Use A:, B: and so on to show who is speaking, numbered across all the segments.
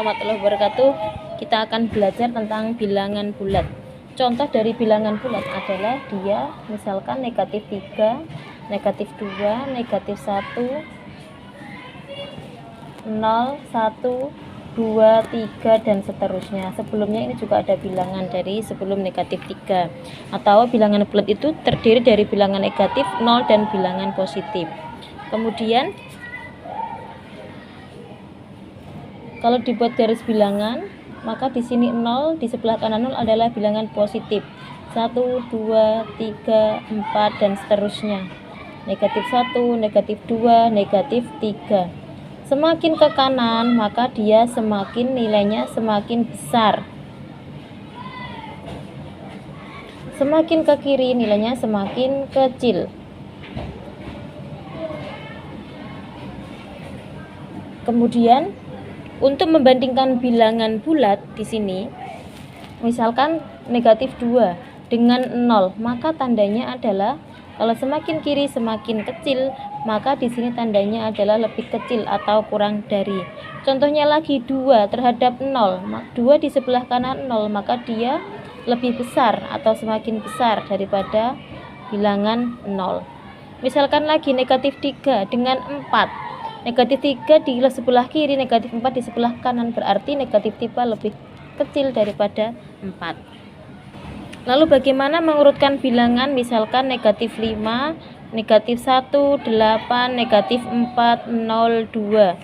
A: warahmatullahi wabarakatuh. Kita akan belajar tentang bilangan bulat. Contoh dari bilangan bulat adalah dia misalkan negatif 3, negatif 2, negatif 1, 0, 1, 2, 3 dan seterusnya. Sebelumnya ini juga ada bilangan dari sebelum negatif 3, atau bilangan bulat itu terdiri dari bilangan negatif, 0 dan bilangan positif. Kemudian kalau dibuat garis bilangan, maka di sini 0, di sebelah kanan 0 adalah bilangan positif. 1, 2, 3, 4 dan seterusnya. Negatif 1, negatif 2, negatif 3. Semakin ke kanan, maka dia semakin nilainya semakin besar. Semakin ke kiri, nilainya semakin kecil. Kemudian untuk membandingkan bilangan bulat di sini, misalkan negatif 2 dengan 0, maka tandanya adalah kalau semakin kiri semakin kecil, maka di sini tandanya adalah lebih kecil atau kurang dari. Contohnya lagi 2 terhadap 0, 2 di sebelah kanan 0, maka dia lebih besar atau semakin besar daripada bilangan 0. Misalkan lagi negatif 3 dengan 4. Negatif 3 di sebelah kiri, negatif 4 di sebelah kanan, berarti negatif 3 lebih kecil daripada 4. Lalu bagaimana mengurutkan bilangan? Misalkan negatif 5, negatif 1, 8, negatif 4, 0, 2.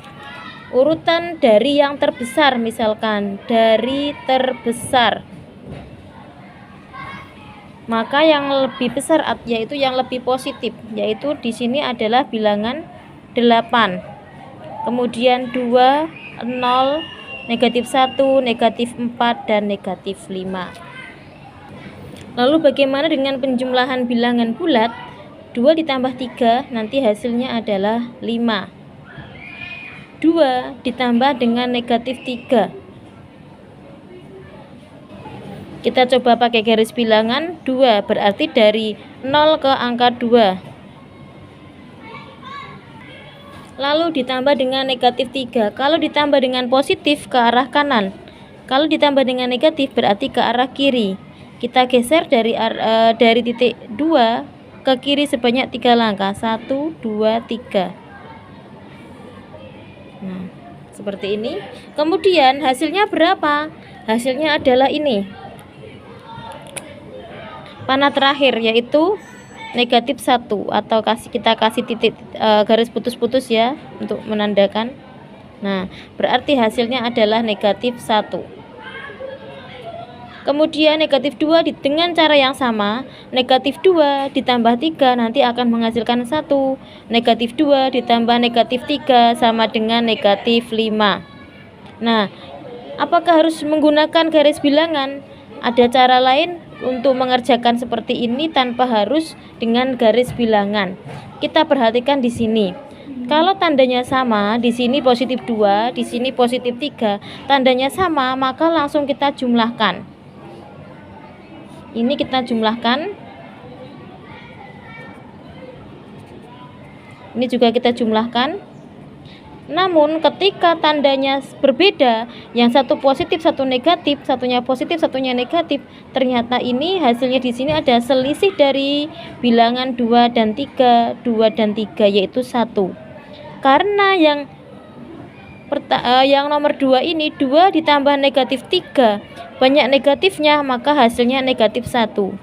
A: Urutan dari yang terbesar, misalkan dari terbesar, maka yang lebih besar yaitu yang lebih positif, yaitu di sini adalah bilangan 8, kemudian 2, 0, negatif 1, negatif 4 dan negatif 5. Lalu bagaimana dengan penjumlahan bilangan bulat? 2 ditambah 3 nanti hasilnya adalah 5. 2 ditambah dengan negatif 3. Kita coba pakai garis bilangan 2, berarti dari 0 ke angka 2. Lalu ditambah dengan negatif 3. Kalau ditambah dengan positif ke arah kanan. Kalau ditambah dengan negatif berarti ke arah kiri. Kita geser dari titik 2 ke kiri sebanyak 3 langkah. 1, 2, 3. Nah, seperti ini. Kemudian hasilnya berapa? Hasilnya adalah ini. Panah terakhir yaitu negatif 1, atau kita kasih titik garis putus-putus ya untuk menandakan. Nah, berarti hasilnya adalah negatif 1. Kemudian negatif 2 dengan cara yang sama, negatif 2 ditambah 3 nanti akan menghasilkan 1. Negatif 2 ditambah negatif 3 sama dengan negatif 5. Nah, apakah harus menggunakan garis bilangan? Ada cara lain untuk mengerjakan seperti ini tanpa harus dengan garis bilangan. Kita perhatikan di sini. Kalau tandanya sama, di sini positif 2, di sini positif 3, tandanya sama, maka langsung kita jumlahkan. Ini kita jumlahkan. Ini juga kita jumlahkan. Namun ketika tandanya berbeda, yang satu positif, satu negatif, satunya positif, satunya negatif, ternyata ini hasilnya di sini ada selisih dari bilangan 2 dan 3, 2 dan 3 yaitu 1. Karena yang nomor 2 ini 2 ditambah negatif 3, banyak negatifnya, maka hasilnya negatif 1.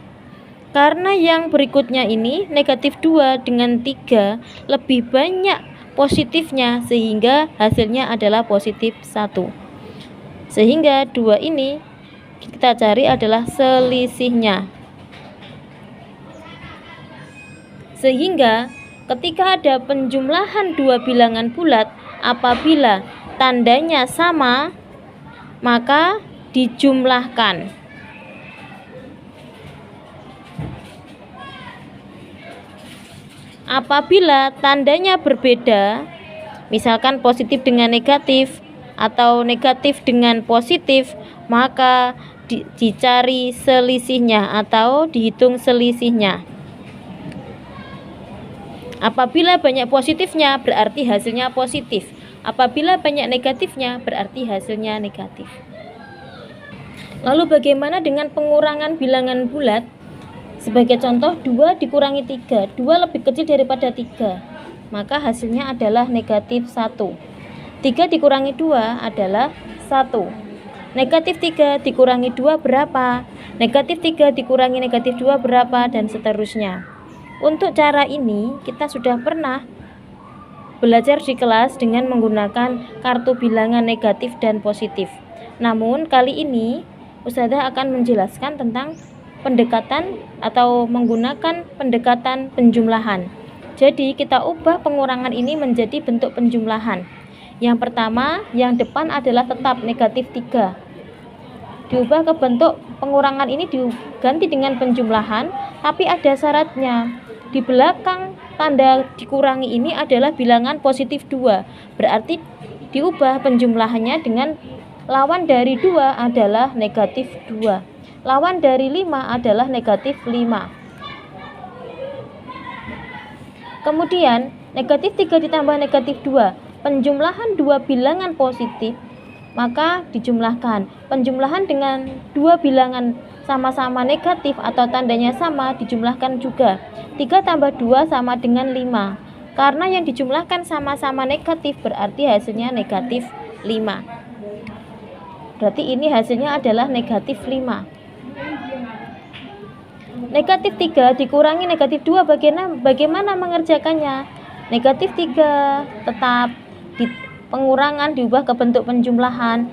A: Karena yang berikutnya ini negatif 2 dengan 3 lebih banyak positifnya, sehingga hasilnya adalah positif 1. Sehingga 2 ini kita cari adalah selisihnya. Sehingga ketika ada penjumlahan dua bilangan bulat, apabila tandanya sama, maka dijumlahkan. Apabila tandanya berbeda, misalkan positif dengan negatif atau negatif dengan positif, maka dicari selisihnya atau dihitung selisihnya. Apabila banyak positifnya berarti hasilnya positif. Apabila banyak negatifnya, berarti hasilnya negatif. Lalu bagaimana dengan pengurangan bilangan bulat? Sebagai contoh, 2 dikurangi 3, 2 lebih kecil daripada 3, maka hasilnya adalah negatif 1. 3 dikurangi 2 adalah 1. Negatif 3 dikurangi 2 berapa? Negatif 3 dikurangi negatif 2 berapa? Dan seterusnya. Untuk cara ini kita sudah pernah belajar di kelas dengan menggunakan kartu bilangan negatif dan positif. Namun kali ini Ustazah akan menjelaskan tentang pendekatan atau menggunakan pendekatan penjumlahan. Jadi kita ubah pengurangan ini menjadi bentuk penjumlahan. Yang pertama, yang depan adalah tetap negatif 3. Diubah ke bentuk pengurangan ini diganti dengan penjumlahan, tapi ada syaratnya. Di belakang tanda dikurangi ini adalah bilangan positif 2. Berarti diubah penjumlahannya dengan lawan dari 2 adalah negatif 2. Lawan dari 5 adalah negatif 5. Kemudian negatif 3 ditambah negatif 2. Penjumlahan 2 bilangan positif, maka dijumlahkan. Penjumlahan dengan 2 bilangan sama-sama negatif atau tandanya sama dijumlahkan juga. 3 tambah 2 sama dengan 5. Karena yang dijumlahkan sama-sama negatif berarti hasilnya negatif 5. Berarti ini hasilnya adalah negatif 5. Negatif 3 dikurangi negatif 2, bagaimana mengerjakannya? Negatif 3 tetap di pengurangan diubah ke bentuk penjumlahan.